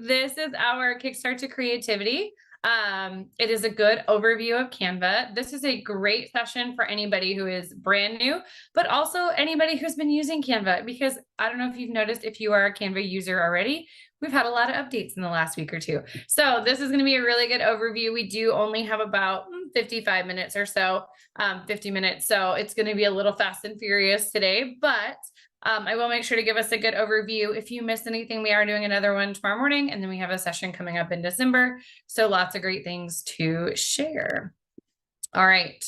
This is our Kickstart to Creativity. It is a good overview of Canva. This is a great session for anybody who is brand new, but also anybody who's been using Canva, because I don't know if you've noticed, if you are a Canva user already, we've had a lot of updates in the last week or two. So this is going to be a really good overview. We do only have about 55 minutes or so, 50 minutes. So it's going to be a little fast and furious today, but I will make sure to give us a good overview. If you miss anything, we are doing another one tomorrow morning, and then we have a session coming up in December. So lots of great things to share. All right.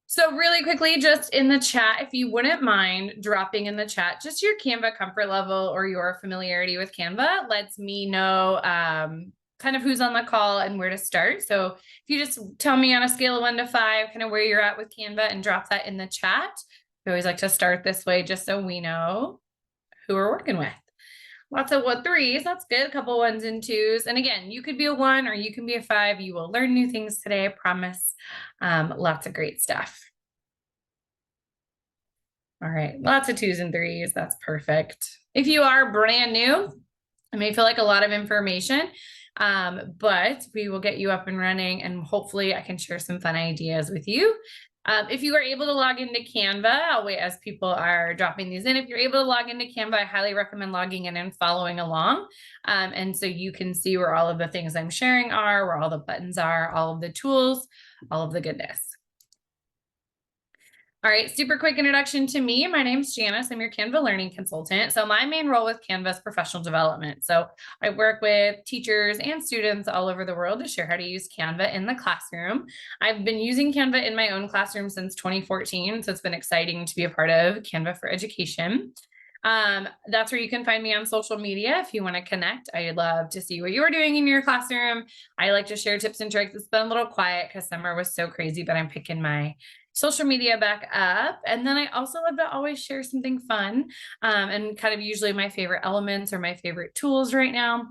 So really quickly, just in the chat, if you wouldn't mind dropping in the chat just your Canva comfort level or your familiarity with Canva, lets me know kind of who's on the call and where to start. So if you just tell me on a scale of 1 to 5, kind of where you're at with Canva, and drop that in the chat. We always like to start this way just so we know who we're working with. Lots of 3s, that's good. A couple 1s and 2s. And again, you could be a 1 or you can be a 5. You will learn new things today, I promise. Lots of great stuff. All right, lots of 2s and 3s. That's perfect. If you are brand new, it may feel like a lot of information, but we will get you up and running, and hopefully I can share some fun ideas with you. If you are able to log into Canva, I'll wait as people are dropping these in. If you're able to log into Canva, I highly recommend logging in and following along. And so you can see where all of the things I'm sharing are, where all the buttons are, all of the tools, all of the goodness. All right, super quick introduction to me. My name's Janice. I'm your Canva learning consultant. So my main role with Canva is professional development. So I work with teachers and students all over the world to share how to use Canva in the classroom. I've been using Canva in my own classroom since 2014. So it's been exciting to be a part of Canva for Education. That's where you can find me on social media if you want to connect. I'd love to see what you're doing in your classroom. I like to share tips and tricks. It's been a little quiet because summer was so crazy, but I'm picking my social media back up. And then I also love to always share something fun, and kind of usually my favorite elements or my favorite tools right now.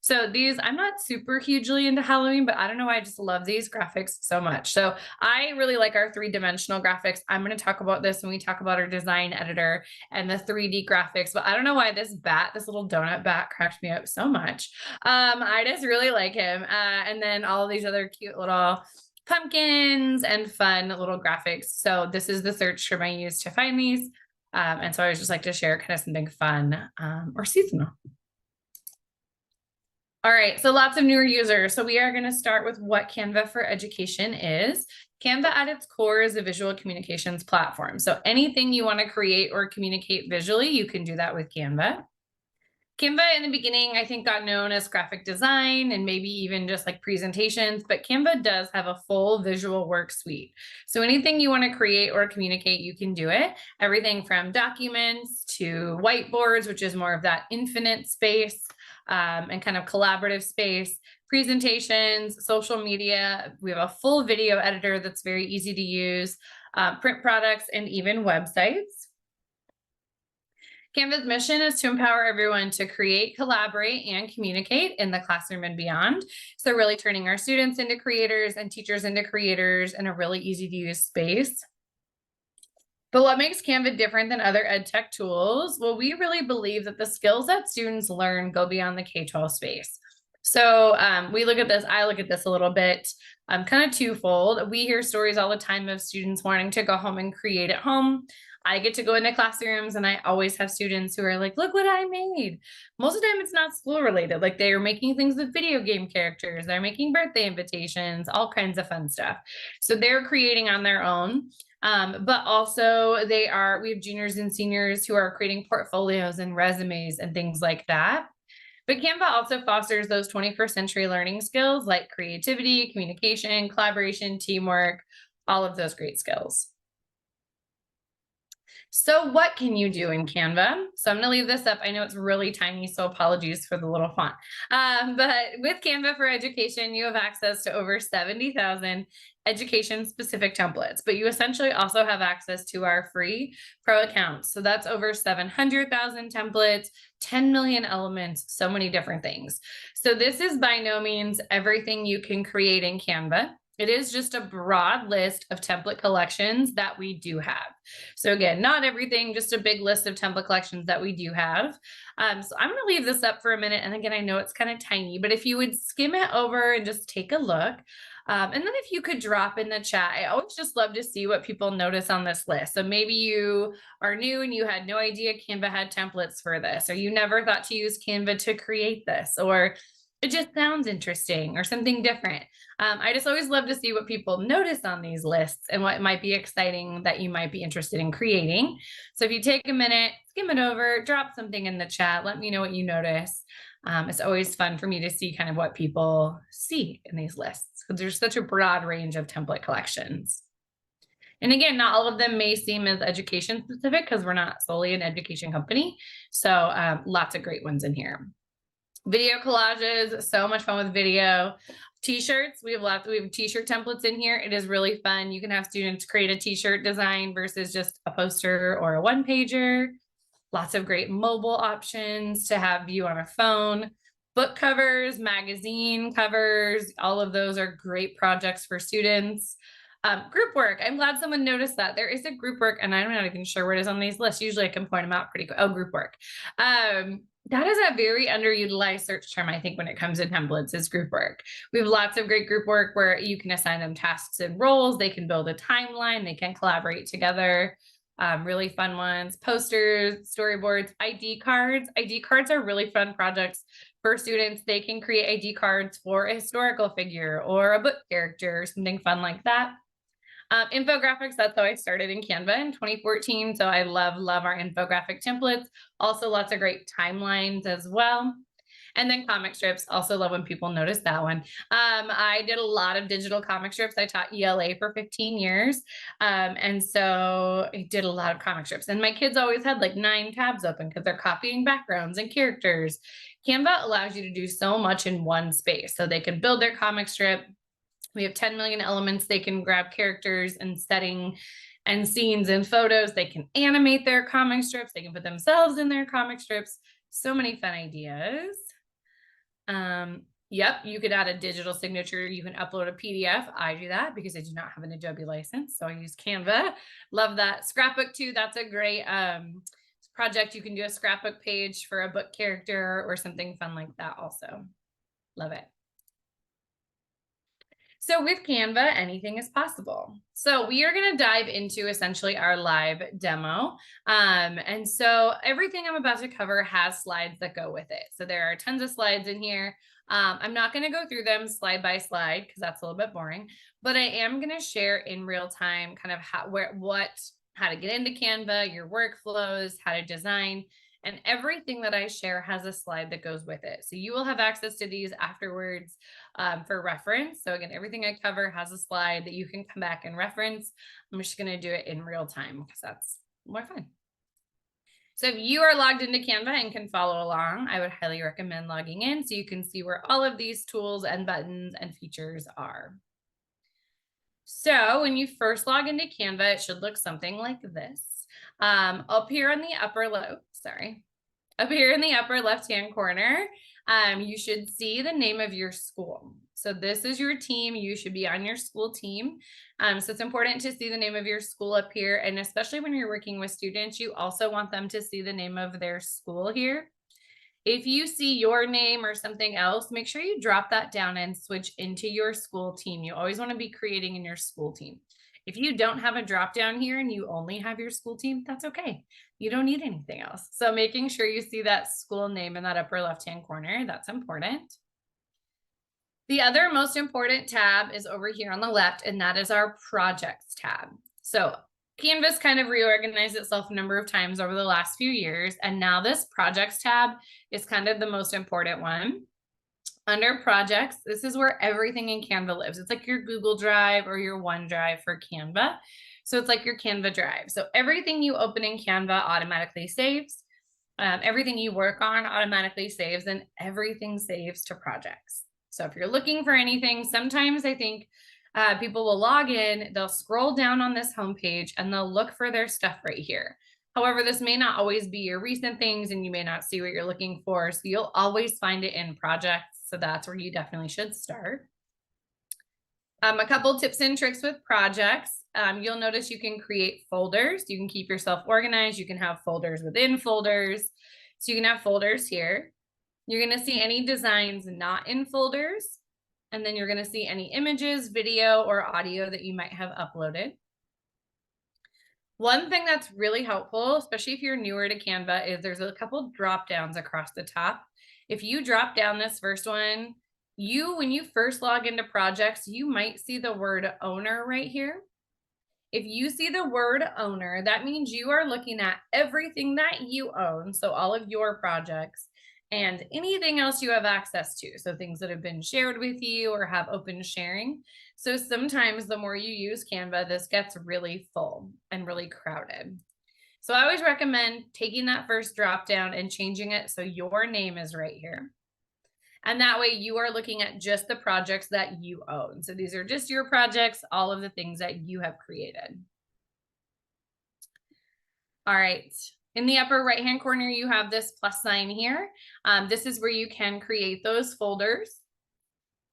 So these, I'm not super hugely into Halloween, but I don't know why I just love these graphics so much. So I really like our 3-dimensional graphics. I'm going to talk about this when we talk about our design editor and the 3D graphics, but I don't know why this little donut bat cracks me up so much. I just really like him. And then all of these other cute little pumpkins and fun little graphics. So this is the search term I use to find these. And so I just like to share kind of something fun or seasonal. All right, so lots of newer users. So we are going to start with what Canva for Education is. Canva at its core is a visual communications platform. So anything you want to create or communicate visually, you can do that with Canva. Canva in the beginning, I think, got known as graphic design and maybe even just like presentations, but Canva does have a full visual work suite. So anything you want to create or communicate, you can do it. Everything from documents to whiteboards, which is more of that infinite space, and kind of collaborative space, presentations, social media. We have a full video editor that's very easy to use, print products, and even websites. Canva's mission is to empower everyone to create, collaborate, and communicate in the classroom and beyond. So really turning our students into creators and teachers into creators in a really easy to use space. But what makes Canva different than other ed tech tools? Well, we really believe that the skills that students learn go beyond the K-12 space. So we look at this, I look at this a little bit kind of twofold. We hear stories all the time of students wanting to go home and create at home. I get to go into classrooms and I always have students who are like, look what I made. Most of the time it's not school related. Like they are making things with video game characters. They're making birthday invitations, all kinds of fun stuff. So they're creating on their own. But also we have juniors and seniors who are creating portfolios and resumes and things like that. But Canva also fosters those 21st century learning skills like creativity, communication, collaboration, teamwork, all of those great skills. So what can you do in Canva? So I'm going to leave this up. I know it's really tiny, so apologies for the little font. But with Canva for Education, you have access to over 70,000 education-specific templates, but you essentially also have access to our free pro accounts. So that's over 700,000 templates, 10 million elements, so many different things. So this is by no means everything you can create in Canva. It is just a broad list of template collections that we do have. So again, not everything, just a big list of template collections that we do have. So I'm going to leave this up for a minute. And again, I know it's kind of tiny, but if you would skim it over and just take a look. And then if you could drop in the chat, I always just love to see what people notice on this list. So maybe you are new and you had no idea Canva had templates for this, or you never thought to use Canva to create this, or it just sounds interesting or something different. I just always love to see what people notice on these lists and what might be exciting that you might be interested in creating. So if you take a minute, skim it over, drop something in the chat, let me know what you notice. It's always fun for me to see kind of what people see in these lists, because there's such a broad range of template collections. And again, not all of them may seem as education specific because we're not solely an education company. So lots of great ones in here. Video collages, so much fun with video. T-shirts, we have t-shirt templates in here. It is really fun. You can have students create a t-shirt design versus just a poster or a one-pager. Lots of great mobile options to have view on a phone. Book covers, magazine covers, all of those are great projects for students. Group work, I'm glad someone noticed that. There is a group work, and I'm not even sure where it is on these lists. Usually I can point them out pretty quick. Oh, group work. That is a very underutilized search term, I think, when it comes to templates, is group work. We have lots of great group work where you can assign them tasks and roles. They can build a timeline. They can collaborate together. Really fun ones. Posters, storyboards, ID cards. ID cards are really fun projects for students. They can create ID cards for a historical figure or a book character or something fun like that. Infographics, that's how I started in Canva in 2014. So I love our infographic templates. Also lots of great timelines as well. And then comic strips, also love when people notice that one. I did a lot of digital comic strips. I taught ELA for 15 years. And so I did a lot of comic strips. And my kids always had like 9 tabs open because they're copying backgrounds and characters. Canva allows you to do so much in one space. So they can build their comic strip. We have 10 million elements. They can grab characters and setting and scenes and photos. They can animate their comic strips. They can put themselves in their comic strips. So many fun ideas. Yep, you could add a digital signature. You can upload a PDF. I do that because I do not have an Adobe license, so I use Canva. Love that. Scrapbook too. That's a great project. You can do a scrapbook page for a book character or something fun like that also. Love it. So with Canva, anything is possible. So we are going to dive into essentially our live demo. And so everything I'm about to cover has slides that go with it. So there are tons of slides in here. I'm not going to go through them slide by slide because that's a little bit boring, but I am going to share in real time kind of how to get into Canva, your workflows, how to design, and everything that I share has a slide that goes with it. So you will have access to these afterwards for reference. So again, everything I cover has a slide that you can come back and reference. I'm just going to do it in real time because that's more fun. So if you are logged into Canva and can follow along, I would highly recommend logging in so you can see where all of these tools and buttons and features are. So when you first log into Canva, it should look something like this. Up here in the upper left-hand corner, you should see the name of your school. So this is your team. You should be on your school team. So it's important to see the name of your school up here. And especially when you're working with students, you also want them to see the name of their school here. If you see your name or something else, make sure you drop that down and switch into your school team. You always want to be creating in your school team. If you don't have a drop down here and you only have your school team, that's okay. You don't need anything else. So making sure you see that school name in that upper left-hand corner, that's important. The other most important tab is over here on the left, and that is our projects tab. So Canvas kind of reorganized itself a number of times over the last few years, and now this projects tab is kind of the most important one. Under projects, this is where everything in Canva lives. It's like your Google Drive or your OneDrive for Canva. So it's like your Canva Drive. So everything you open in Canva automatically saves. Everything you work on automatically saves, and everything saves to projects. So if you're looking for anything, sometimes I think people will log in, they'll scroll down on this homepage and they'll look for their stuff right here. However, this may not always be your recent things and you may not see what you're looking for. So you'll always find it in projects. So that's where you definitely should start. A couple tips and tricks with projects. You'll notice you can create folders. You can keep yourself organized. You can have folders within folders. So you can have folders here. You're going to see any designs not in folders. And then you're going to see any images, video, or audio that you might have uploaded. One thing that's really helpful, especially if you're newer to Canva, is there's a couple drop downs across the top. If you drop down this first one, when you first log into projects, you might see the word owner right here. If you see the word owner, that means you are looking at everything that you own. So all of your projects and anything else you have access to. So things that have been shared with you or have open sharing. So sometimes the more you use Canva, this gets really full and really crowded. So I always recommend taking that first drop down and changing it so your name is right here. And that way you are looking at just the projects that you own. So these are just your projects, all of the things that you have created. All right. In the upper right-hand corner, you have this plus sign here. This is where you can create those folders.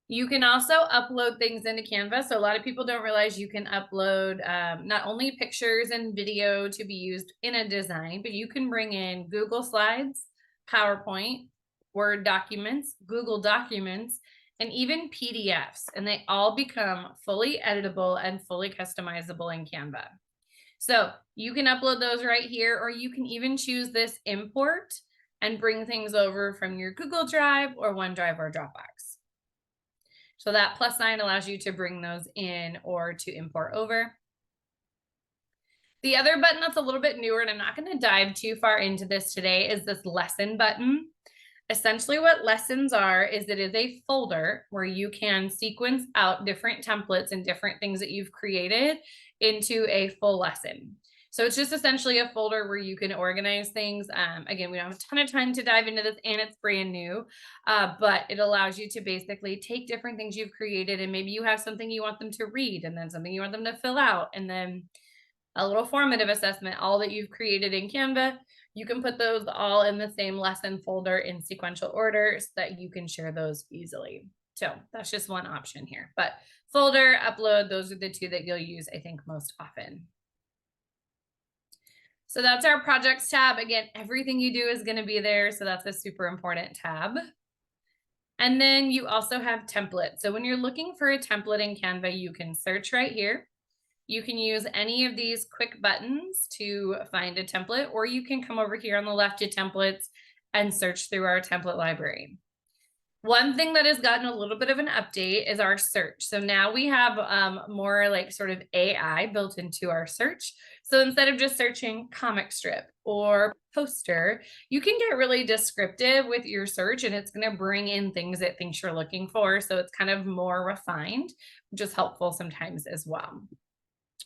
You can also upload things into Canva. So a lot of people don't realize you can upload not only pictures and video to be used in a design, but you can bring in Google Slides, PowerPoint, Word documents, Google Documents, and even PDFs, and they all become fully editable and fully customizable in Canva. So you can upload those right here, or you can even choose this import and bring things over from your Google Drive or OneDrive or Dropbox. So that plus sign allows you to bring those in or to import over. The other button that's a little bit newer, and I'm not going to dive too far into this today, is this lesson button. Essentially what lessons are is it is a folder where you can sequence out different templates and different things that you've created into a full lesson. So it's just essentially a folder where you can organize things. Again, we don't have a ton of time to dive into this and it's brand new, but it allows you to basically take different things you've created and maybe you have something you want them to read and then something you want them to fill out and then a little formative assessment, all that you've created in Canva. You can put those all in the same lesson folder in sequential order so that you can share those easily. So that's just one option here, but folder, upload, those are the two that you'll use, I think, most often. So that's our projects tab. Again, everything you do is going to be there. So that's a super important tab. And then you also have templates. So when you're looking for a template in Canva, you can search right here. You can use any of these quick buttons to find a template, or you can come over here on the left to templates and search through our template library. One thing that has gotten a little bit of an update is our search. So now we have more like sort of AI built into our search. So instead of just searching comic strip or poster, you can get really descriptive with your search and it's going to bring in things it thinks you're looking for. So it's kind of more refined, which is helpful sometimes as well.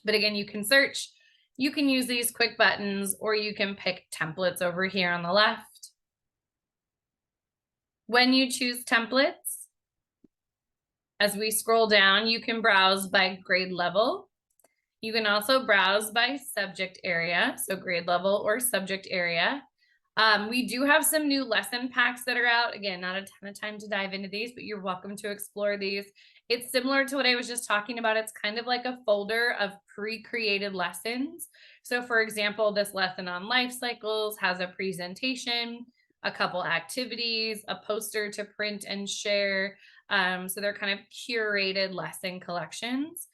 But again, you can search, you can use these quick buttons, or you can pick templates over here on the left. When you choose templates, as we scroll down, you can browse by grade level. You can also browse by subject area, so grade level or subject area. We do have some new lesson packs that are out. Again, not a ton of time to dive into these, but you're welcome to explore these. It's similar to what I was just talking about. It's kind of like a folder of pre-created lessons. So for example, this lesson on life cycles has a presentation, a couple activities, a poster to print and share. So they're kind of curated lesson collections.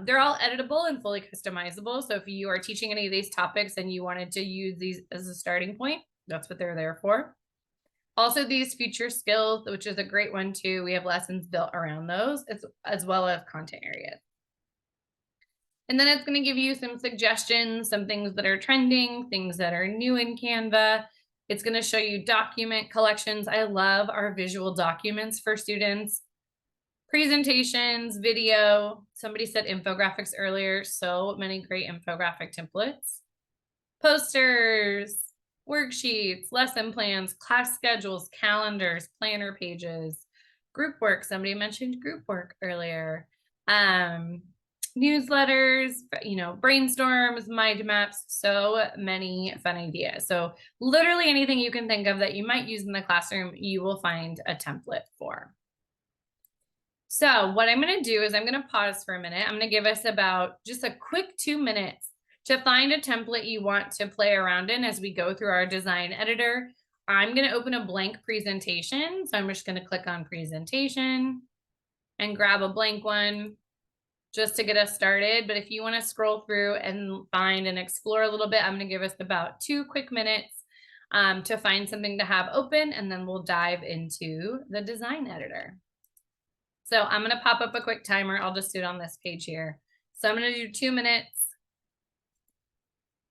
They're all editable and fully customizable. So if you are teaching any of these topics and you wanted to use these as a starting point, that's what they're there for. Also, these future skills, which is a great one too. We have lessons built around those as well as content areas. And then it's going to give you some suggestions, some things that are trending, things that are new in Canva. It's going to show you document collections. I love our visual documents for students. Presentations, video. Somebody said infographics earlier. So many great infographic templates. Posters, worksheets, lesson plans, class schedules, calendars, planner pages, group work. Somebody mentioned group work earlier. Newsletters, brainstorms, mind maps, so many fun ideas. So literally anything you can think of that you might use in the classroom, you will find a template for. So what I'm going to do is I'm going to pause for a minute. I'm going to give us about just a quick 2 minutes to find a template you want to play around in as we go through our design editor. I'm going to open a blank presentation. So I'm just going to click on presentation and grab a blank one just to get us started. But if you want to scroll through and find and explore a little bit, I'm going to give us about 2 quick minutes to find something to have open, and then we'll dive into the design editor. So I'm going to pop up a quick timer. I'll just do it on this page here. So I'm going to do 2 minutes.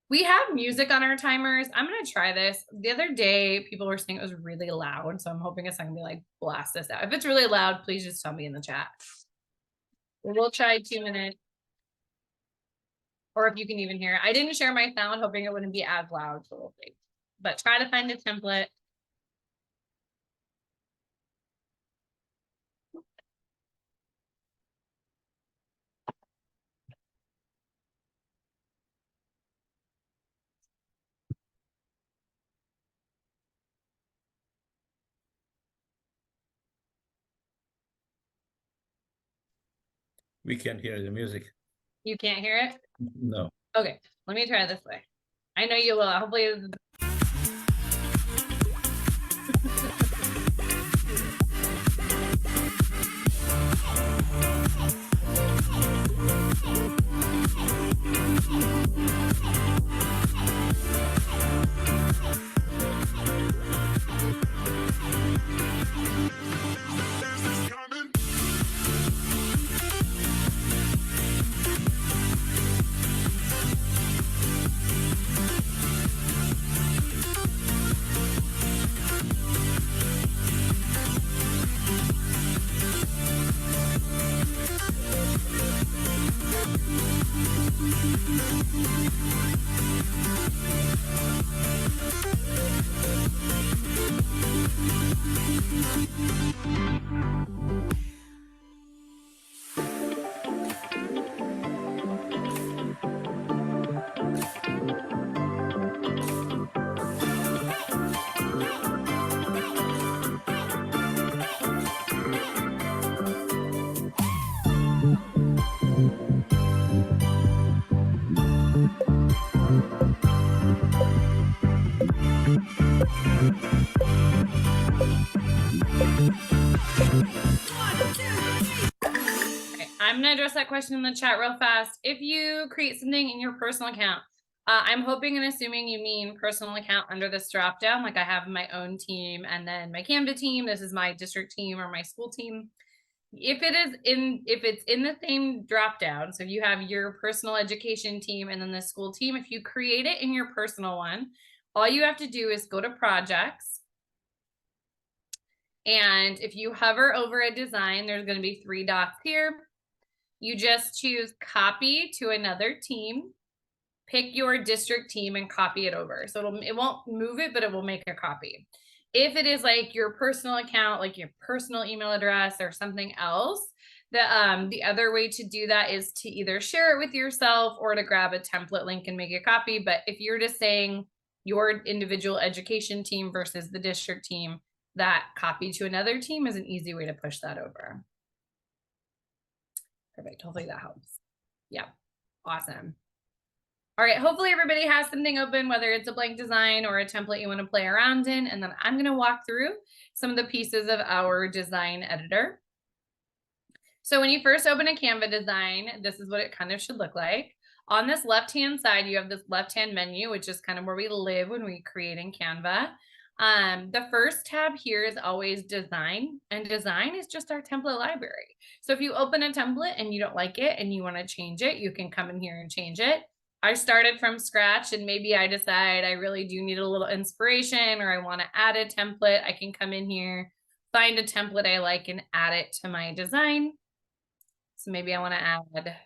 We have music on our timers. I'm going to try this. The other day, people were saying it was really loud. So I'm hoping it's not going to be like blast this out. If it's really loud, please just tell me in the chat. We'll try 2 minutes. Or if you can even hear it. I didn't share my sound, hoping it wouldn't be as loud. So we'll see. But try to find a template. We can't hear the music. You can't hear it? No. Okay, let me try this way. I know you will. Hopefully. I'm going to address that question in the chat real fast. If you create something in your personal account, I'm hoping and assuming you mean personal account under this drop down, like I have my own team and then my Canva team. This is my district team or my school team. If it's in the same drop down, so if you have your personal education team and then the school team, if you create it in your personal one, all you have to do is go to projects. And if you hover over a design, there's going to be 3 dots here. You just choose copy to another team, pick your district team and copy it over. So it won't move it, but it will make a copy. If it is like your personal account, like your personal email address or something else, the other way to do that is to either share it with yourself or to grab a template link and make a copy. But if you're just saying your individual education team versus the district team, that copy to another team is an easy way to push that over. Perfect. Hopefully that helps. Yeah. Awesome. All right. Hopefully everybody has something open, whether it's a blank design or a template you want to play around in. And then I'm going to walk through some of the pieces of our design editor. So when you first open a Canva design, this is what it kind of should look like. On this left-hand side, you have this left-hand menu, which is kind of where we live when we create in Canva. The first tab here is always design, and design is just our template library. So if you open a template and you don't like it and you want to change it, you can come in here and change it. I started from scratch and maybe I decide I really do need a little inspiration or I want to add a template. I can come in here, find a template I like and add it to my design. So maybe I want to add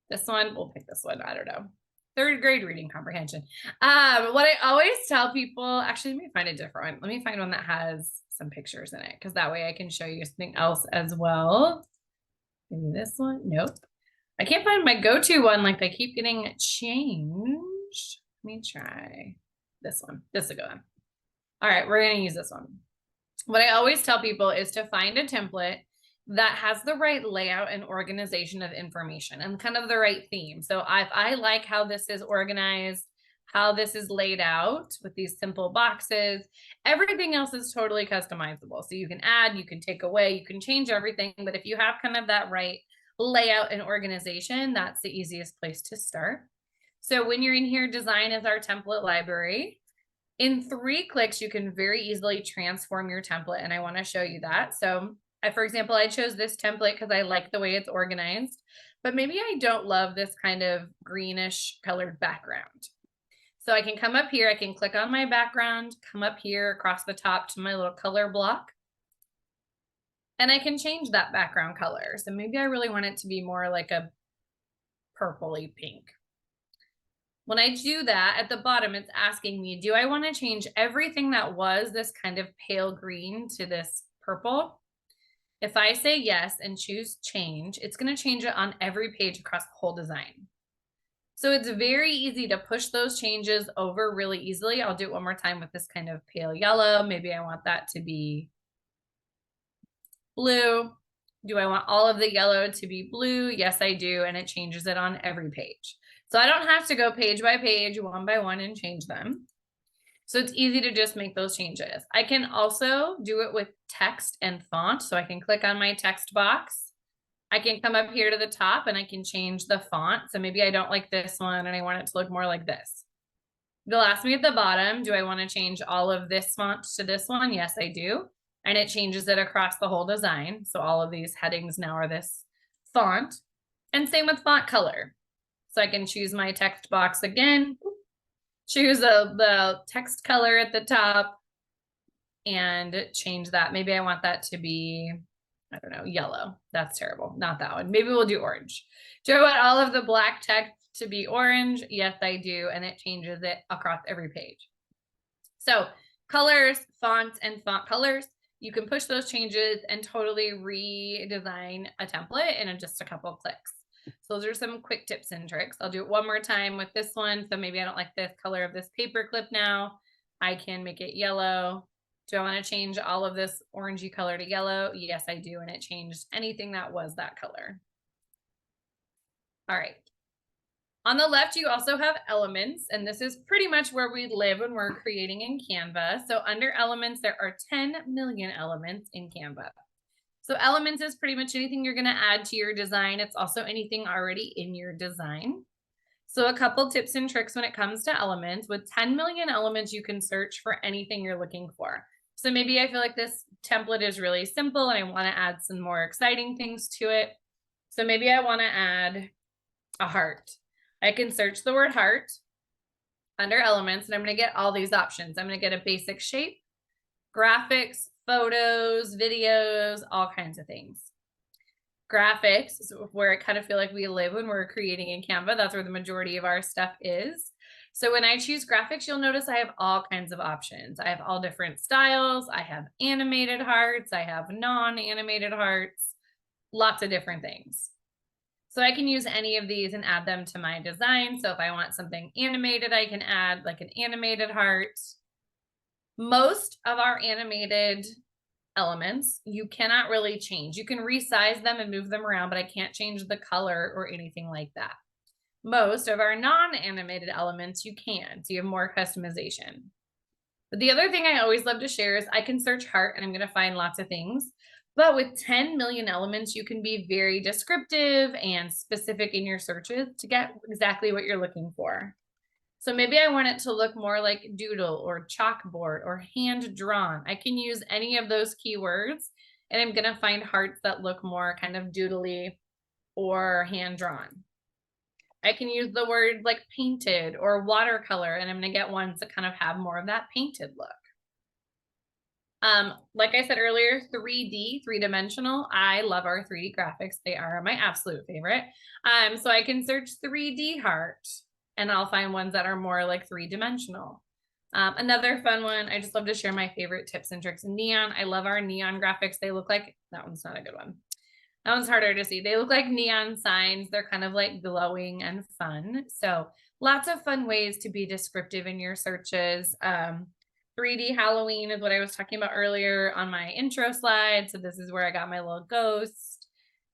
this one. We'll pick this one. I don't know. 3rd grade reading comprehension. What I always tell people, actually, let me find a different one. Let me find one that has some pictures in it, because that way I can show you something else as well. Maybe this one. Nope. I can't find my go-to one. Like they keep getting changed. Let me try this one. This is a good one. All right, we're going to use this one. What I always tell people is to find a template that has the right layout and organization of information and kind of the right theme. So I like how this is organized, how this is laid out with these simple boxes. Everything else is totally customizable. So you can add, you can take away, you can change everything. But if you have kind of that right layout and organization, that's the easiest place to start. So when you're in here, design is our template library. In 3 clicks, you can very easily transform your template, and I want to show you that. So for example, I chose this template because I like the way it's organized, but maybe I don't love this kind of greenish colored background. So I can come up here, I can click on my background, come up here across the top to my little color block, and I can change that background color. So maybe I really want it to be more like a purpley pink. When I do that, at the bottom, it's asking me, do I want to change everything that was this kind of pale green to this purple? If I say yes and choose change, it's going to change it on every page across the whole design. So it's very easy to push those changes over really easily. I'll do it one more time with this kind of pale yellow. Maybe I want that to be blue. Do I want all of the yellow to be blue? Yes, I do. And it changes it on every page. So I don't have to go page by page, one by one, and change them. So it's easy to just make those changes. I can also do it with text and font. So I can click on my text box. I can come up here to the top and I can change the font. So maybe I don't like this one and I want it to look more like this. They'll ask me at the bottom, do I want to change all of this font to this one? Yes, I do. And it changes it across the whole design. So all of these headings now are this font. And same with font color. So I can choose my text box again, choose the text color at the top and change that. Maybe I want that to be, I don't know, yellow. That's terrible. Not that one. Maybe we'll do orange. Do I want all of the black text to be orange? Yes, I do. And it changes it across every page. So colors, fonts, and font colors, you can push those changes and totally redesign a template in just a couple of clicks. So those are some quick tips and tricks. I'll do it one more time with this one. So maybe I don't like this color of this paper clip now. I can make it yellow. Do I want to change all of this orangey color to yellow? Yes, I do. And it changed anything that was that color. All right. On the left, you also have elements, and this is pretty much where we live when we're creating in Canva. So under elements, there are 10 million elements in Canva. So elements is pretty much anything you're going to add to your design. It's also anything already in your design. So a couple tips and tricks when it comes to elements. With 10 million elements, you can search for anything you're looking for. So maybe I feel like this template is really simple and I want to add some more exciting things to it. So maybe I want to add a heart. I can search the word heart under elements and I'm going to get all these options. I'm going to get a basic shape, graphics, photos, videos, all kinds of things. Graphics is where I kind of feel like we live when we're creating in Canva. That's where the majority of our stuff is. So when I choose graphics, you'll notice I have all kinds of options. I have all different styles. I have animated hearts. I have non-animated hearts, lots of different things. So I can use any of these and add them to my design. So if I want something animated, I can add like an animated heart. Most of our animated elements, you cannot really change. You can resize them and move them around, but I can't change the color or anything like that. Most of our non-animated elements, you can. So you have more customization. But the other thing I always love to share is I can search heart and I'm going to find lots of things. But with 10 million elements, you can be very descriptive and specific in your searches to get exactly what you're looking for. So maybe I want it to look more like doodle or chalkboard or hand drawn. I can use any of those keywords and I'm going to find hearts that look more kind of doodly or hand drawn. I can use the word like painted or watercolor and I'm going to get ones that kind of have more of that painted look. Like I said earlier, 3D, three-dimensional. I love our 3D graphics. They are my absolute favorite. So I can search 3D heart and I'll find ones that are more like three-dimensional. Another fun one, I just love to share my favorite tips and tricks in neon. I love our neon graphics. They look like, that one's not a good one. That one's harder to see. They look like neon signs. They're kind of like glowing and fun. So lots of fun ways to be descriptive in your searches. 3D Halloween is what I was talking about earlier on my intro slide. So this is where I got my little ghost.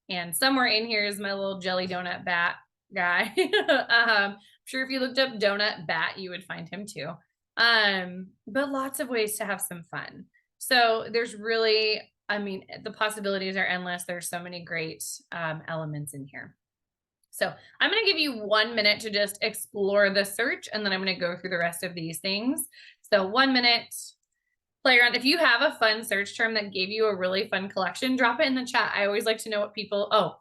And somewhere in here is my little jelly donut bat guy. I'm sure if you looked up donut bat, you would find him too. But lots of ways to have some fun. So there's really, I mean, the possibilities are endless. There's so many great elements in here. So I'm going to give you 1 minute to just explore the search, and then I'm going to go through the rest of these things. So 1 minute, play around. If you have a fun search term that gave you a really fun collection, drop it in the chat. I always like to know what people, oh,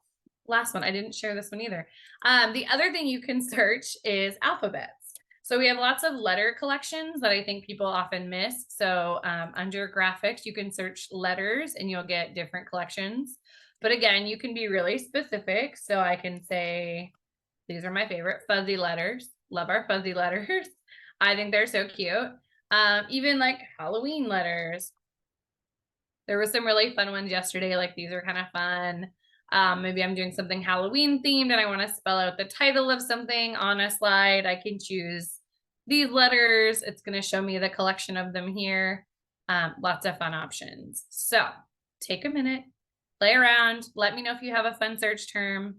last one. I didn't share this one either. The other thing you can search is alphabets. So we have lots of letter collections that I think people often miss. So under graphics, you can search letters and you'll get different collections. But again, you can be really specific. So I can say, these are my favorite fuzzy letters. Love our fuzzy letters. I think they're so cute. Even like Halloween letters. There were some really fun ones yesterday. Like these are kind of fun. Maybe I'm doing something Halloween themed and I want to spell out the title of something on a slide. I can choose these letters. It's going to show me the collection of them here. Lots of fun options. So take a minute, play around. Let me know if you have a fun search term,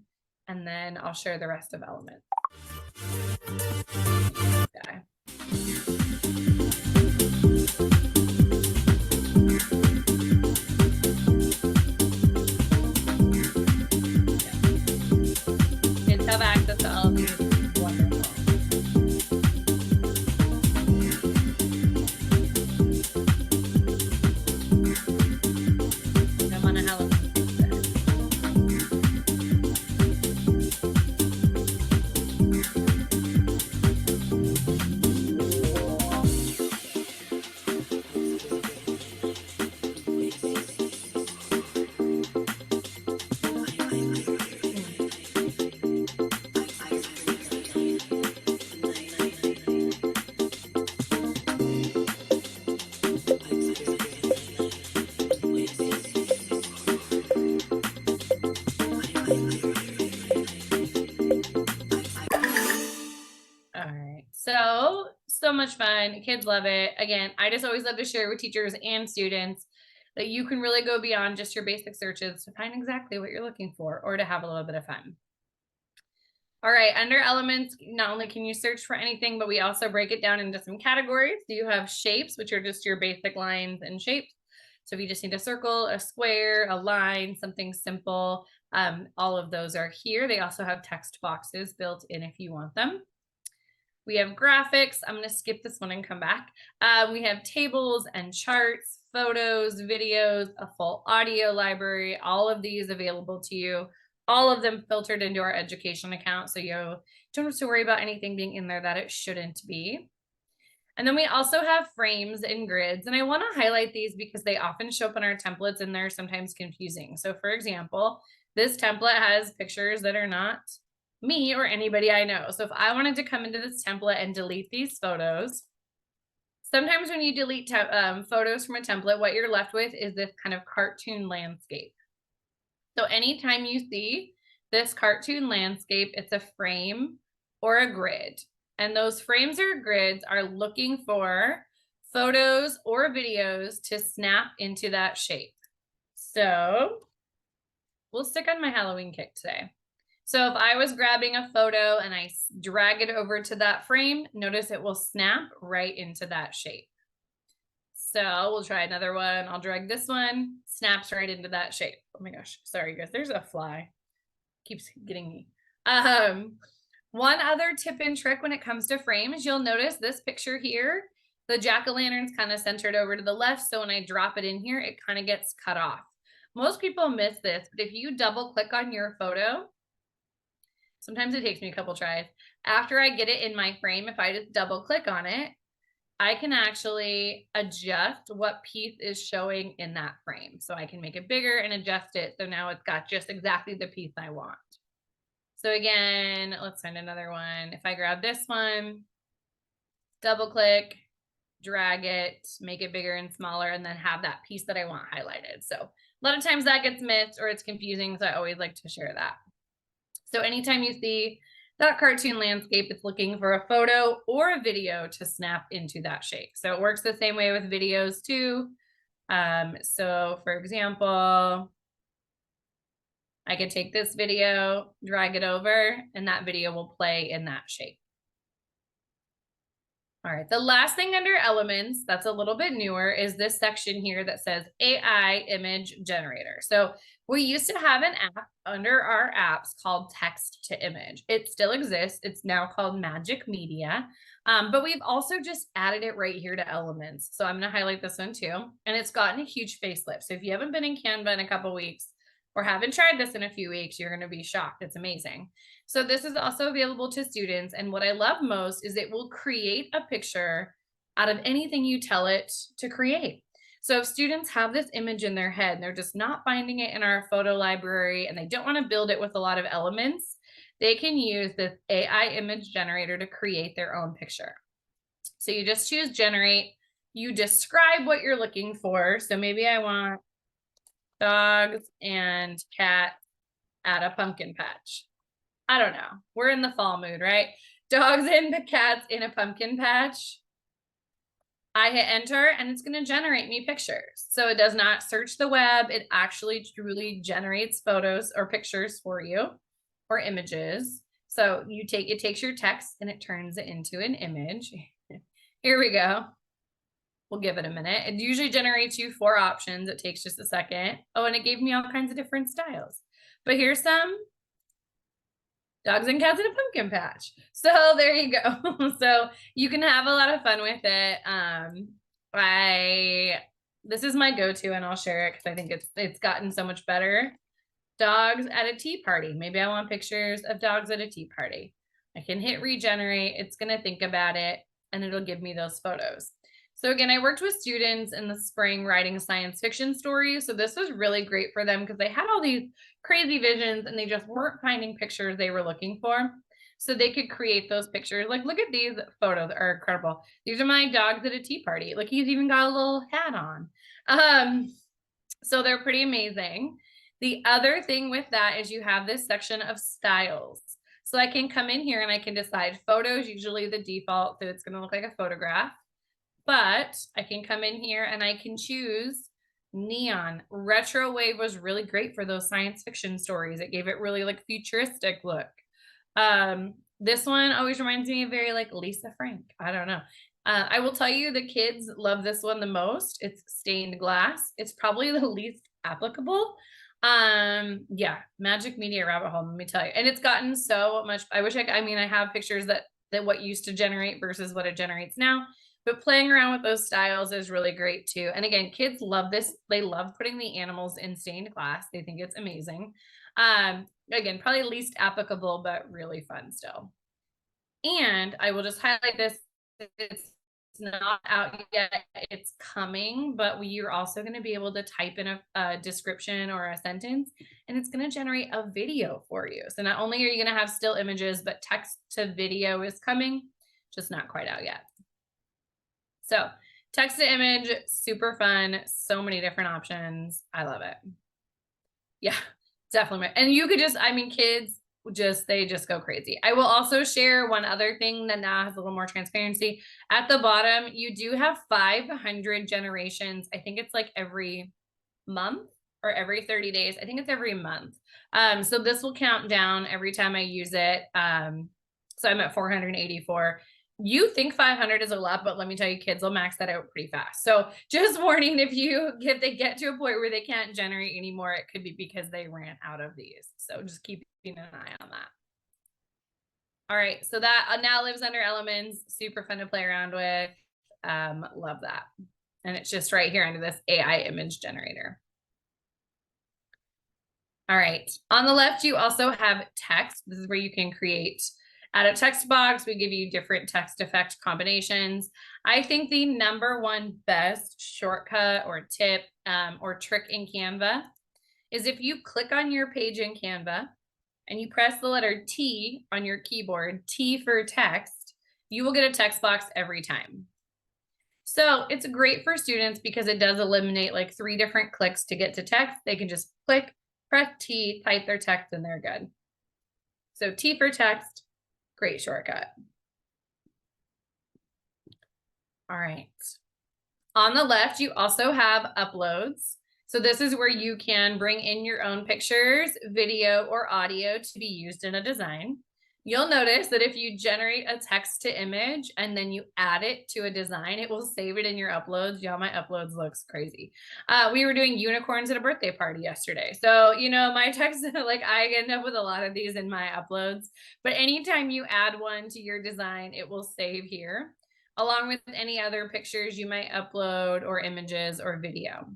and then I'll share the rest of elements. Okay. Kids have access to all of these. Wonderful. I'm on a Halloween kick today. So much fun. Kids love it. Again, I just always love to share with teachers and students that you can really go beyond just your basic searches to find exactly what you're looking for or to have a little bit of fun. All right, under elements, not only can you search for anything, but we also break it down into some categories. So you have shapes, which are just your basic lines and shapes. So if you just need a circle, a square, a line, something simple, all of those are here. They also have text boxes built in if you want them. We have graphics. I'm going to skip this one and come back. We have tables and charts, photos, videos, a full audio library, all of these available to you, all of them filtered into our education account. So you don't have to worry about anything being in there that it shouldn't be. And then we also have frames and grids. And I want to highlight these because they often show up in our templates and they're sometimes confusing. So for example, this template has pictures that are not me or anybody I know. So if I wanted to come into this template and delete these photos, sometimes when you delete photos from a template, what you're left with is this kind of cartoon landscape. So anytime you see this cartoon landscape, it's a frame or a grid. And those frames or grids are looking for photos or videos to snap into that shape. So we'll stick on my Halloween kick today. So if I was grabbing a photo and I drag it over to that frame, notice it will snap right into that shape. So we'll try another one. I'll drag this one, snaps right into that shape. Oh my gosh, sorry guys, there's a fly. Keeps getting me. One other tip and trick when it comes to frames, you'll notice this picture here, the jack-o'-lantern's kind of centered over to the left. So when I drop it in here, it kind of gets cut off. Most people miss this, but if you double click on your photo, sometimes it takes me a couple tries. After I get it in my frame, if I just double click on it, I can actually adjust what piece is showing in that frame. So I can make it bigger and adjust it. So now it's got just exactly the piece I want. So again, let's find another one. If I grab this one, double click, drag it, make it bigger and smaller, and then have that piece that I want highlighted. So a lot of times that gets missed or it's confusing. So I always like to share that. So anytime you see that cartoon landscape, it's looking for a photo or a video to snap into that shape. So it works the same way with videos too. So for example, I could take this video, drag it over, and that video will play in that shape. All right, the last thing under elements that's a little bit newer is this section here that says AI image generator. So we used to have an app under our apps called text to image. It still exists. It's now called Magic Media. But we've also just added it right here to elements. So I'm going to highlight this one too. And it's gotten a huge facelift. So if you haven't been in Canva in a couple weeks or haven't tried this in a few weeks, you're going to be shocked. It's amazing. So this is also available to students. And what I love most is it will create a picture out of anything you tell it to create. So if students have this image in their head and they're just not finding it in our photo library and they don't want to build it with a lot of elements, they can use this AI image generator to create their own picture. So you just choose generate, you describe what you're looking for. So maybe I want dogs and cats at a pumpkin patch. I don't know. We're in the fall mood, right? Dogs and the cats in a pumpkin patch. I hit enter and it's going to generate me pictures. So it does not search the web. It actually truly generates photos or pictures for you or images. So it takes your text and it turns it into an image. Here we go. We'll give it a minute. It usually generates you 4 options. It takes just a second. Oh, and it gave me all kinds of different styles. But here's some dogs and cats in a pumpkin patch. So there you go. So you can have a lot of fun with it. This is my go-to and I'll share it because I think it's gotten so much better. Dogs at a tea party. Maybe I want pictures of dogs at a tea party. I can hit regenerate. It's going to think about it and it'll give me those photos. So again, I worked with students in the spring writing science fiction stories. So this was really great for them because they had all these crazy visions and they just weren't finding pictures they were looking for. So they could create those pictures. Like, look at these photos, are incredible. These are my dogs at a tea party. Like, he's even got a little hat on. So they're pretty amazing. The other thing with that is you have this section of styles. So I can come in here and I can decide photos, usually the default, so it's going to look like a photograph. But I can come in here and I can choose neon. Retro wave was really great for those science fiction stories. It gave it really like futuristic look. This one always reminds me of very like Lisa Frank. I don't know. I will tell you the kids love this one the most. It's stained glass. It's probably the least applicable. Yeah, Magic Media rabbit hole, let me tell you. And it's gotten so much. I have pictures that what used to generate versus what it generates now. But playing around with those styles is really great too. And again, kids love this. They love putting the animals in stained glass. They think it's amazing. Again, probably least applicable, but really fun still. And I will just highlight this. It's not out yet. It's coming, but you're also going to be able to type in a description or a sentence, and it's going to generate a video for you. So not only are you going to have still images, but text to video is coming, just not quite out yet. So text to image, super fun. So many different options. I love it. Yeah, definitely. And you could just, kids they just go crazy. I will also share one other thing that now has a little more transparency. At the bottom, you do have 500 generations. I think it's like every month or every 30 days. I think it's every month. So this will count down every time I use it. So I'm at 484. You think 500 is a lot, but let me tell you, kids will max that out pretty fast. So just warning, if they get to a point where they can't generate anymore, it could be because they ran out of these. So just keep an eye on that. All right, so that now lives under elements, super fun to play around with. Love that. And it's just right here under this AI image generator. All right, on the left, you also have text. This is where you can add a text box. We give you different text effect combinations. I think the #1 best shortcut or tip or trick in Canva is if you click on your page in Canva and you press the letter T on your keyboard, T for text, you will get a text box every time. So it's great for students because it does eliminate like 3 different clicks to get to text. They can just click, press T, type their text, and they're good. So T for text. Great shortcut. All right. On the left, you also have uploads. So this is where you can bring in your own pictures, video, or audio to be used in a design. You'll notice that if you generate a text to image and then you add it to a design, it will save it in your uploads. Y'all, my uploads looks crazy. We were doing unicorns at a birthday party yesterday. So, you know, my text, like I end up with a lot of these in my uploads, but anytime you add one to your design, it will save here, along with any other pictures you might upload or images or video.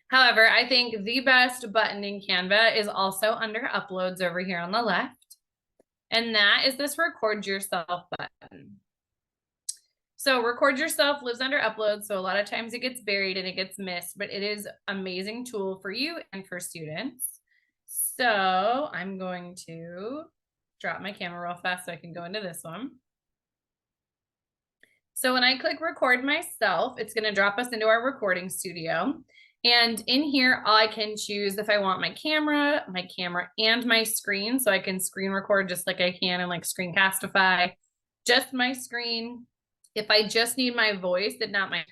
However, I think the best button in Canva is also under uploads over here on the left. And that is this record yourself button. So record yourself lives under uploads. So a lot of times it gets buried and it gets missed, but it is an amazing tool for you and for students. So I'm going to drop my camera real fast so I can go into this one. So when I click record myself, it's going to drop us into our recording studio. And in here, I can choose if I want my camera and my screen. So I can screen record just like I can in like Screencastify, just my screen. If I just need my voice and not my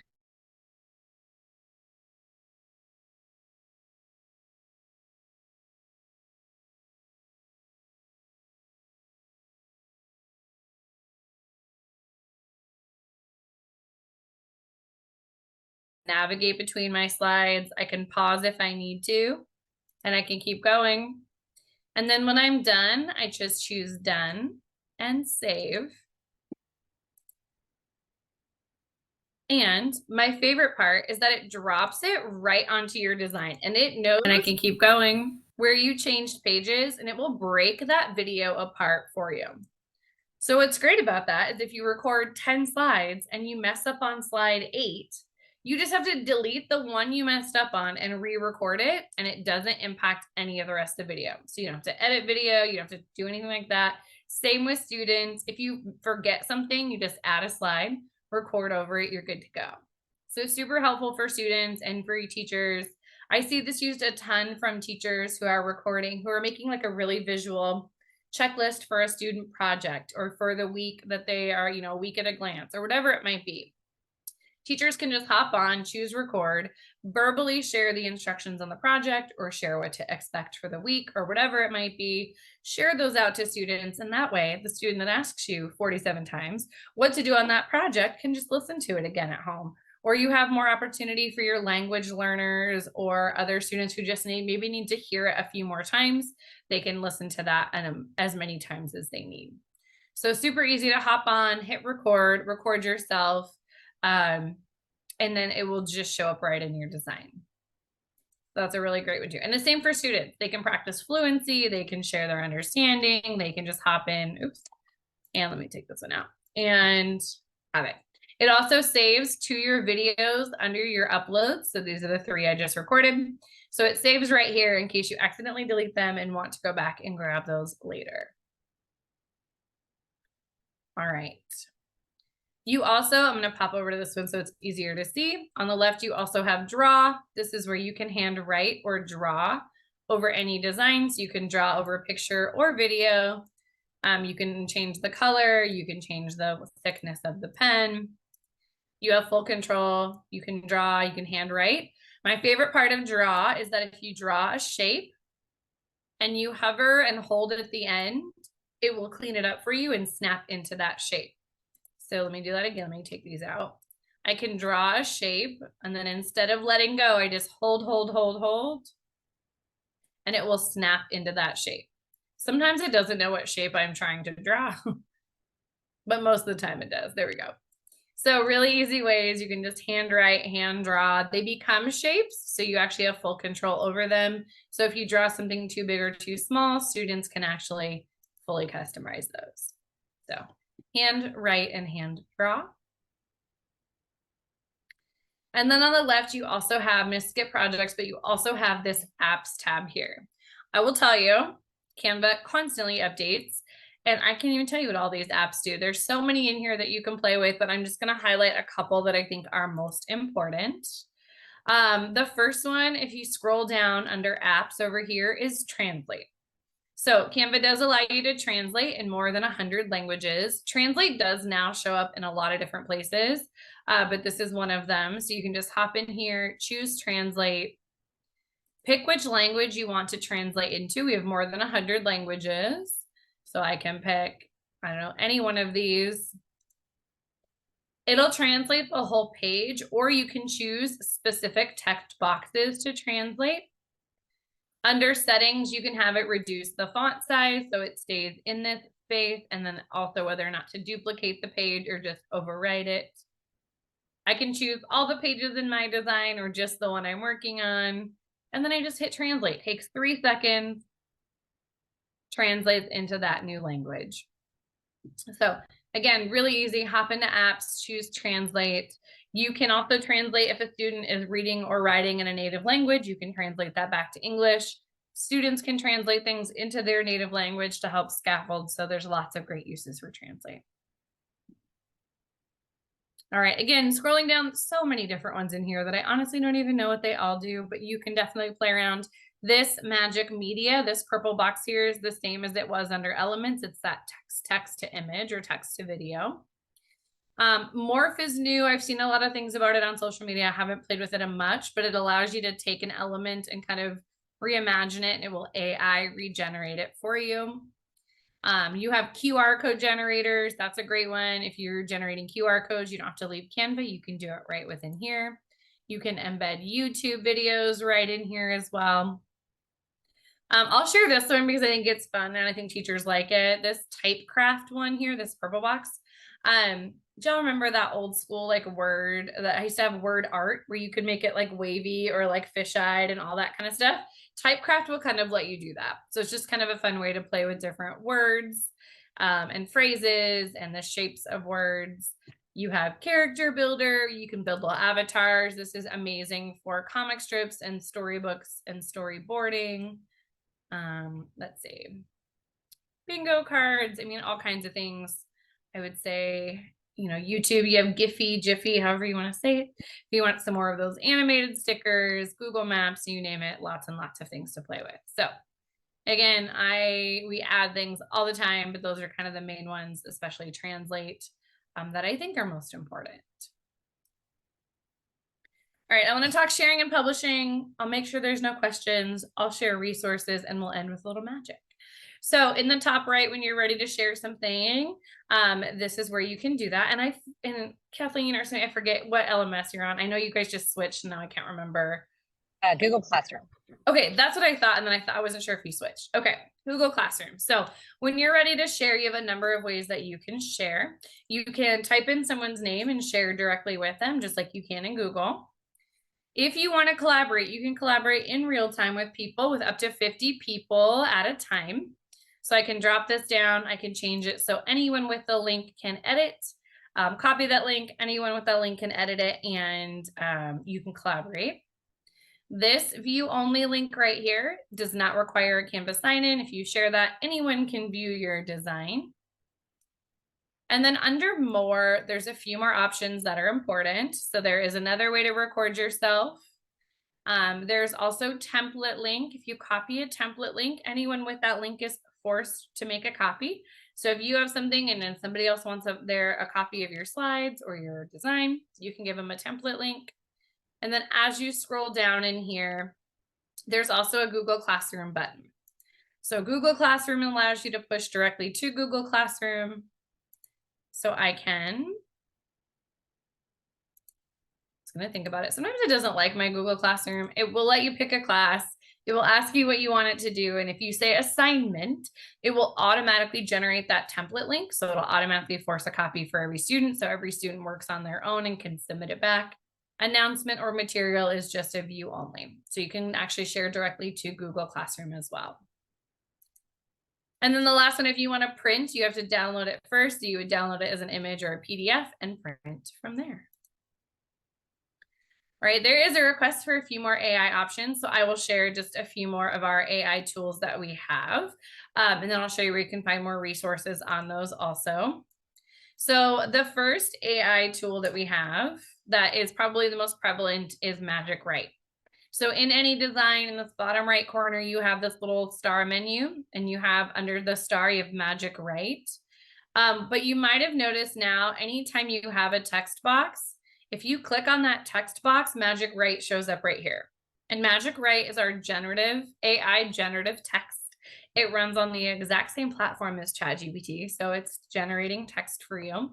navigate between my slides, I can pause if I need to, and I can keep going. And then when I'm done, I just choose done and save. And my favorite part is that it drops it right onto your design and it knows, and I can keep going, where you changed pages, and it will break that video apart for you. So what's great about that is if you record 10 slides and you mess up on slide 8, you just have to delete the one you messed up on and re-record it, and it doesn't impact any of the rest of the video. So you don't have to edit video, you don't have to do anything like that. Same with students. If you forget something, you just add a slide, record over it, you're good to go. So super helpful for students and for teachers. I see this used a ton from teachers who are recording, who are making like a really visual checklist for a student project or for the week that they are, you know, week at a glance or whatever it might be. Teachers can just hop on, choose record, verbally share the instructions on the project or share what to expect for the week or whatever it might be, share those out to students. And that way the student that asks you 47 times what to do on that project can just listen to it again at home. Or you have more opportunity for your language learners or other students who just maybe need to hear it a few more times. They can listen to that as many times as they need. So super easy to hop on, hit record, record yourself, and then it will just show up right in your design. That's a really great one too. And the same for students. They can practice fluency, they can share their understanding, they can just hop in, oops, and let me take this one out and have it. It also saves to your videos under your uploads. So these are the 3 I just recorded. So it saves right here in case you accidentally delete them and want to go back and grab those later. All right. You also, I'm going to pop over to this one so it's easier to see. On the left, you also have draw. This is where you can hand write or draw over any designs. You can draw over a picture or video. You can change the color. You can change the thickness of the pen. You have full control. You can draw, you can hand write. My favorite part of draw is that if you draw a shape and you hover and hold it at the end, it will clean it up for you and snap into that shape. So let me do that again. Let me take these out. I can draw a shape, and then instead of letting go, I just hold, and it will snap into that shape. Sometimes it doesn't know what shape I'm trying to draw, but most of the time it does. There we go. So really easy ways. You can just hand write, hand draw. They become shapes, so you actually have full control over them. So if you draw something too big or too small, students can actually fully customize those. So hand write and hand draw. And then on the left, you also have, I'm going to skip projects, but you also have this apps tab here. I will tell you, Canva constantly updates, and I can't even tell you what all these apps do. There's so many in here that you can play with, but I'm just going to highlight a couple that I think are most important. The first one, if you scroll down under apps over here, is Translate. So Canva does allow you to translate in more than 100 languages. Translate does now show up in a lot of different places, but this is one of them. So you can just hop in here, choose translate, pick which language you want to translate into. We have more than 100 languages. So I can pick, I don't know, any one of these. It'll translate the whole page, or you can choose specific text boxes to translate. Under settings, you can have it reduce the font size so it stays in this space, and then also whether or not to duplicate the page or just overwrite it. I can choose all the pages in my design or just the one I'm working on. And then I just hit translate. Takes 3 seconds, translates into that new language. So again, really easy. Hop into apps, choose translate. You can also translate if a student is reading or writing in a native language, you can translate that back to English. Students can translate things into their native language to help scaffold. So there's lots of great uses for translate. All right, again, scrolling down, so many different ones in here that I honestly don't even know what they all do, but you can definitely play around. This magic media, this purple box here is the same as it was under elements. It's that text to image or text to video. Morph is new. I've seen a lot of things about it on social media. I haven't played with it much, but it allows you to take an element and kind of reimagine it, and it will AI regenerate it for you. You have QR code generators. That's a great one. If you're generating QR codes, you don't have to leave Canva. You can do it right within here. You can embed YouTube videos right in here as well. I'll share this one because I think it's fun and I think teachers like it. This Typecraft one here, this purple box. Do y'all remember that old school like Word that I used to have word art where you could make it like wavy or like fish-eyed and all that kind of stuff? Typecraft will kind of let you do that. So it's just kind of a fun way to play with different words and phrases and the shapes of words. You have character builder. You can build little avatars. This is amazing for comic strips and storybooks and storyboarding. Let's see. Bingo cards. I mean, all kinds of things. I would say, you know, YouTube, you have Giphy, Jiffy, however you want to say it. If you want some more of those animated stickers, Google Maps, you name it, lots and lots of things to play with. So again, we add things all the time, but those are kind of the main ones, especially translate, that I think are most important. All right, I want to talk sharing and publishing. I'll make sure there's no questions. I'll share resources and we'll end with a little magic. So in the top right, when you're ready to share something, this is where you can do that. And Kathleen or something, I forget what LMS you're on. I know you guys just switched. Now I can't remember. Google Classroom. Okay, that's what I thought. And then I wasn't sure if you switched. Okay, Google Classroom. So when you're ready to share, you have a number of ways that you can share. You can type in someone's name and share directly with them, just like you can in Google. If you want to collaborate, you can collaborate in real time with people, with up to 50 people at a time. So I can drop this down, I can change it so anyone with the link can edit, copy that link, anyone with that link can edit it, and you can collaborate. This view only link right here does not require a Canva sign-in. If you share that, anyone can view your design. And then under more, there's a few more options that are important. So there is another way to record yourself. There's also template link. If you copy a template link, anyone with that link is forced to make a copy. So if you have something and then somebody else wants a copy of your slides or your design, you can give them a template link. And then as you scroll down in here, there's also a Google Classroom button. So Google Classroom allows you to push directly to Google Classroom. So I was going to think about it. Sometimes it doesn't like my Google Classroom. It will let you pick a class. It will ask you what you want it to do. And if you say assignment, it will automatically generate that template link. So it'll automatically force a copy for every student. So every student works on their own and can submit it back. Announcement or material is just a view only. So you can actually share directly to Google Classroom as well. And then the last one, if you want to print, you have to download it first. So you would download it as an image or a PDF and print from there. All right, there is a request for a few more AI options. So I will share just a few more of our AI tools that we have. And then I'll show you where you can find more resources on those also. So the first AI tool that we have that is probably the most prevalent is Magic Write. So in any design in this bottom right corner, you have this little star menu, and you have under the star, you have Magic Write. But you might have noticed now, anytime you have a text box, if you click on that text box, Magic Write shows up right here. And Magic Write is our generative AI generative text. It runs on the exact same platform as ChatGPT, so it's generating text for you.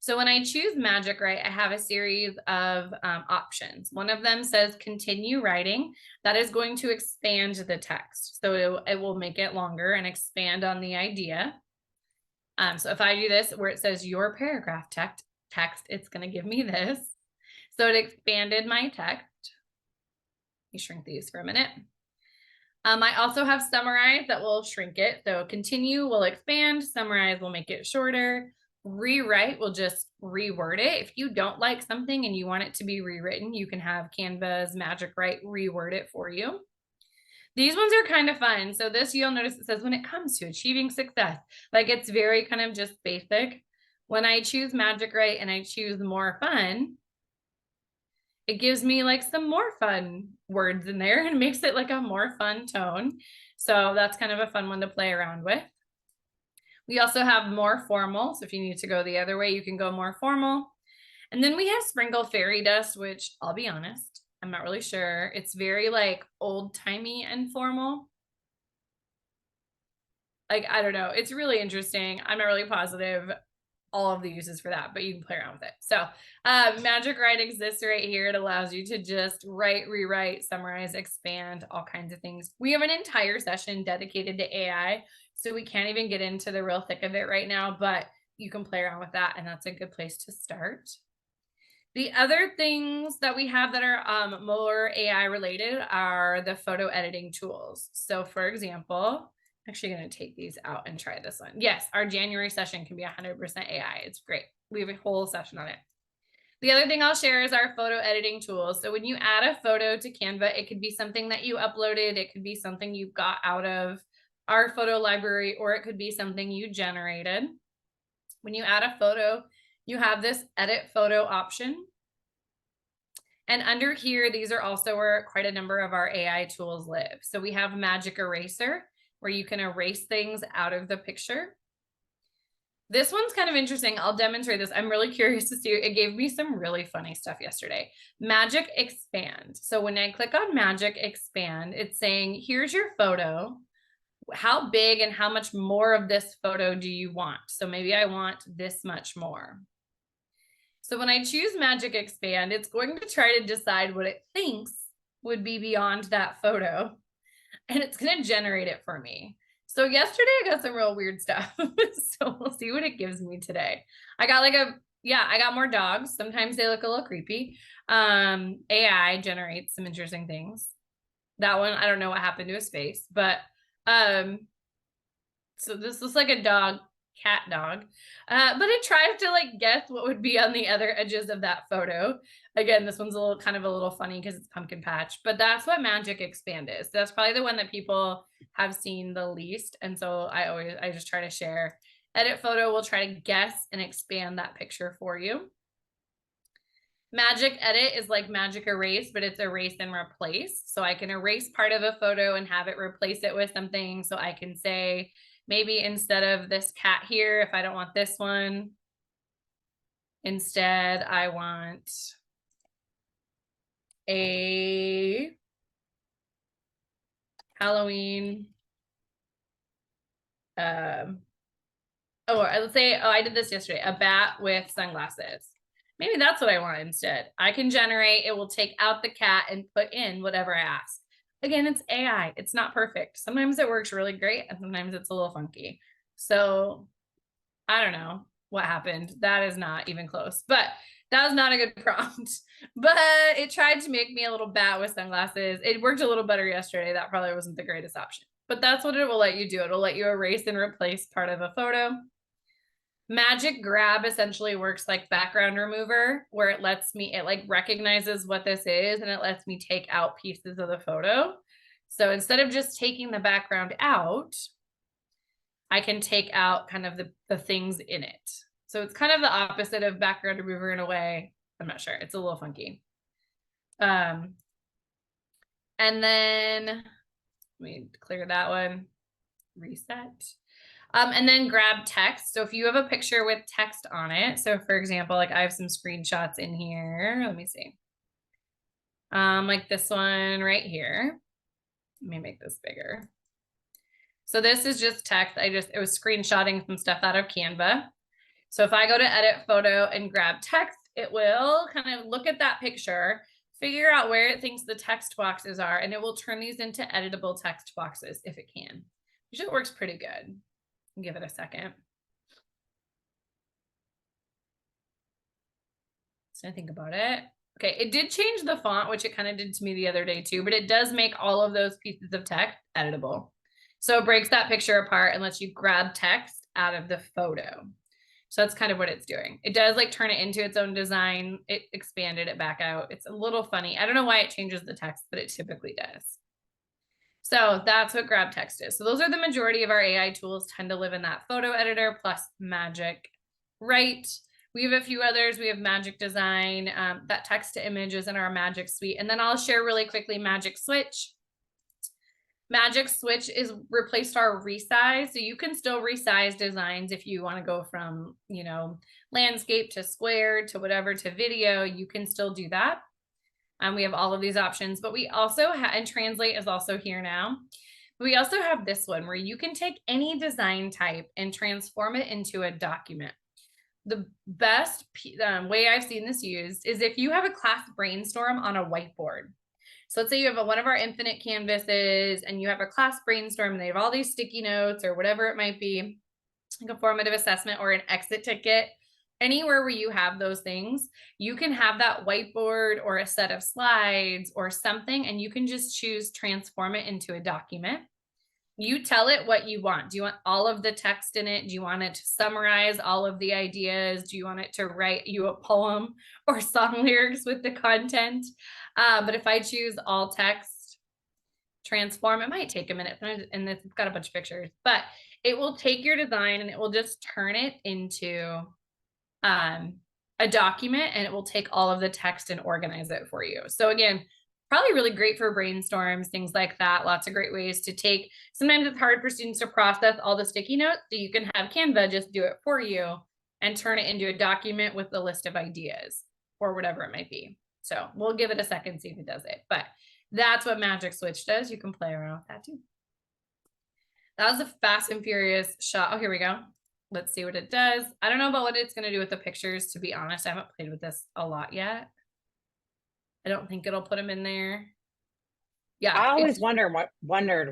So when I choose Magic Write, I have a series of options. One of them says continue writing. That is going to expand the text. So it will make it longer and expand on the idea. So if I do this where it says your paragraph text, it's going to give me this. So it expanded my text. Let me shrink these for a minute. I also have summarize that will shrink it. So continue will expand, summarize will make it shorter, rewrite will just reword it. If you don't like something and you want it to be rewritten, you can have Canva's Magic Write reword it for you. These ones are kind of fun. So this, you'll notice it says when it comes to achieving success, like it's very kind of just basic. When I choose Magic Write and I choose more fun, it gives me like some more fun words in there and makes it like a more fun tone. So that's kind of a fun one to play around with. We also have more formal. So if you need to go the other way, you can go more formal. And then we have sprinkle fairy dust, which I'll be honest, I'm not really sure. It's very like old timey and formal. Like, I don't know. It's really interesting. I'm not really positive all of the uses for that, but you can play around with it. So Magic Write exists right here. It allows you to just write, rewrite, summarize, expand, all kinds of things. We have an entire session dedicated to AI, so we can't even get into the real thick of it right now, but you can play around with that, and that's a good place to start. The other things that we have that are more AI related are the photo editing tools. So for example, I'm actually going to take these out and try this one. Yes, our January session can be 100% AI. It's great. We have a whole session on it. The other thing I'll share is our photo editing tools. So when you add a photo to Canva, it could be something that you uploaded. It could be something you got out of our photo library, or it could be something you generated. When you add a photo, you have this edit photo option. And under here, these are also where quite a number of our AI tools live. So we have Magic Eraser, where you can erase things out of the picture. This one's kind of interesting. I'll demonstrate this. I'm really curious to see. It gave me some really funny stuff yesterday. Magic Expand. So when I click on Magic Expand, it's saying, here's your photo. How big and how much more of this photo do you want? So maybe I want this much more. So when I choose Magic Expand, it's going to try to decide what it thinks would be beyond that photo, and it's going to generate it for me. So yesterday I got some real weird stuff. So we'll see what it gives me today. I got like I got more dogs. Sometimes they look a little creepy. AI generates some interesting things. That one, I don't know what happened to his face, but so this looks like a cat dog, but it tries to like guess what would be on the other edges of that photo. Again, this one's a little funny because it's pumpkin patch, but that's what Magic Expand is. That's probably the one that people have seen the least, and so I just try to share. Edit photo will try to guess and expand that picture for you. Magic Edit is like Magic Erase, but it's erase and replace. So I can erase part of a photo and have it replace it with something. So I can say, maybe instead of this cat here, if I don't want this one, instead I want a Halloween. Let's say, I did this yesterday, a bat with sunglasses. Maybe that's what I want instead. I can generate, it will take out the cat and put in whatever I ask. Again, it's AI. It's not perfect. Sometimes it works really great and sometimes it's a little funky. So I don't know what happened. That is not even close, but that was not a good prompt. But it tried to make me a little bat with sunglasses. It worked a little better yesterday. That probably wasn't the greatest option, but that's what it will let you do. It'll let you erase and replace part of a photo. Magic Grab essentially works like background remover, where it like recognizes what this is and it lets me take out pieces of the photo. So instead of just taking the background out, I can take out kind of the things in it. So it's kind of the opposite of background remover in a way. I'm not sure. It's a little funky. And then let me clear that one, reset. And then grab text. So if you have a picture with text on it, so for example, like I have some screenshots in here. Let me see. Like this one right here. Let me make this bigger. So this is just text. It was screenshotting some stuff out of Canva. So if I go to edit photo and grab text, it will kind of look at that picture, figure out where it thinks the text boxes are, and it will turn these into editable text boxes if it can. Usually it works pretty good. Give it a second. So I think about it. Okay, it did change the font, which it kind of did to me the other day too, but it does make all of those pieces of text editable. So it breaks that picture apart and lets you grab text out of the photo. So that's kind of what it's doing. It does like turn it into its own design. It expanded it back out. It's a little funny. I don't know why it changes the text, but it typically does. So that's what grab text is. So those are the majority of our AI tools tend to live in that photo editor plus Magic Write. We have a few others. We have Magic Design, that text to image is in our Magic Suite. And then I'll share really quickly Magic Switch. Magic Switch is replaced our resize. So you can still resize designs if you want to go from, you know, landscape to square to whatever to video, you can still do that. We have all of these options, but we also have, and translate is also here now. We also have this one where you can take any design type and transform it into a document. The best way I've seen this used is if you have a class brainstorm on a whiteboard. So let's say you have one of our infinite canvases and you have a class brainstorm and they have all these sticky notes or whatever it might be, like a formative assessment or an exit ticket. Anywhere where you have those things, you can have that whiteboard or a set of slides or something, and you can just choose transform it into a document. You tell it what you want. Do you want all of the text in it? Do you want it to summarize all of the ideas? Do you want it to write you a poem or song lyrics with the content? But if I choose all text, transform, it might take a minute, and it's got a bunch of pictures, but it will take your design and it will just turn it into a document, and it will take all of the text and organize it for you. So again, probably really great for brainstorms, things like that. Lots of great ways to take, sometimes it's hard for students to process all the sticky notes, so you can have Canva just do it for you and turn it into a document with a list of ideas or whatever it might be. So we'll give it a second, see if it does it, but that's what Magic Switch does. You can play around with that too. That was a fast and furious shot. Oh, here we go. Let's see what it does. I don't know about what it's going to do with the pictures, to be honest. I haven't played with this a lot yet. I don't think it'll put them in there. Yeah. I always wondered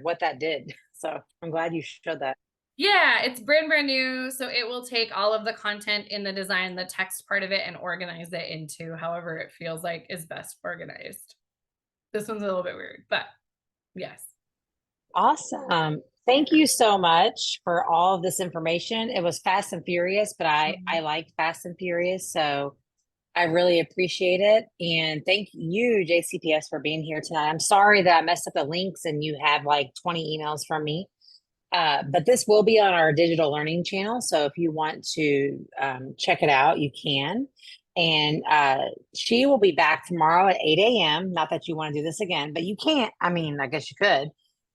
what that did. So I'm glad you showed that. Yeah, it's brand new. So it will take all of the content in the design, the text part of it, and organize it into however it feels like is best organized. This one's a little bit weird, but yes. Awesome. Thank you so much for all of this information. It was fast and furious, but I like fast and furious. So I really appreciate it. And thank you, JCPS, for being here tonight. I'm sorry that I messed up the links and you have like 20 emails from me. But this will be on our digital learning channel. So if you want to check it out, you can. And she will be back tomorrow at 8 a.m. Not that you want to do this again, but you can't. I mean, I guess you could.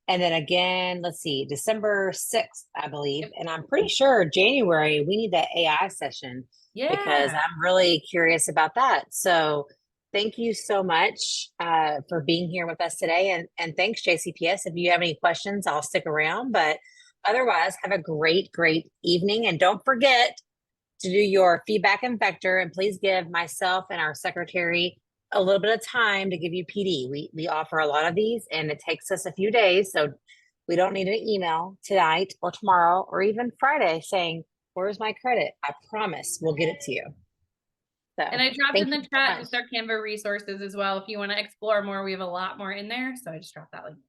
And then again, let's see, December 6th, I believe. And I'm pretty sure January, we need that AI session. Yeah. Because I'm really curious about that. So thank you so much for being here with us today. And thanks, JCPS. If you have any questions, I'll stick around. But otherwise, have a great evening. And don't forget to do your feedback and vector. And please give myself and our secretary a little bit of time to give you PD. We offer a lot of these, and it takes us a few days. So we don't need an email tonight or tomorrow or even Friday saying, where's my credit? I promise we'll get it to you. So, and I dropped in the chat just our Canva resources as well. If you want to explore more, we have a lot more in there. So I just dropped that link.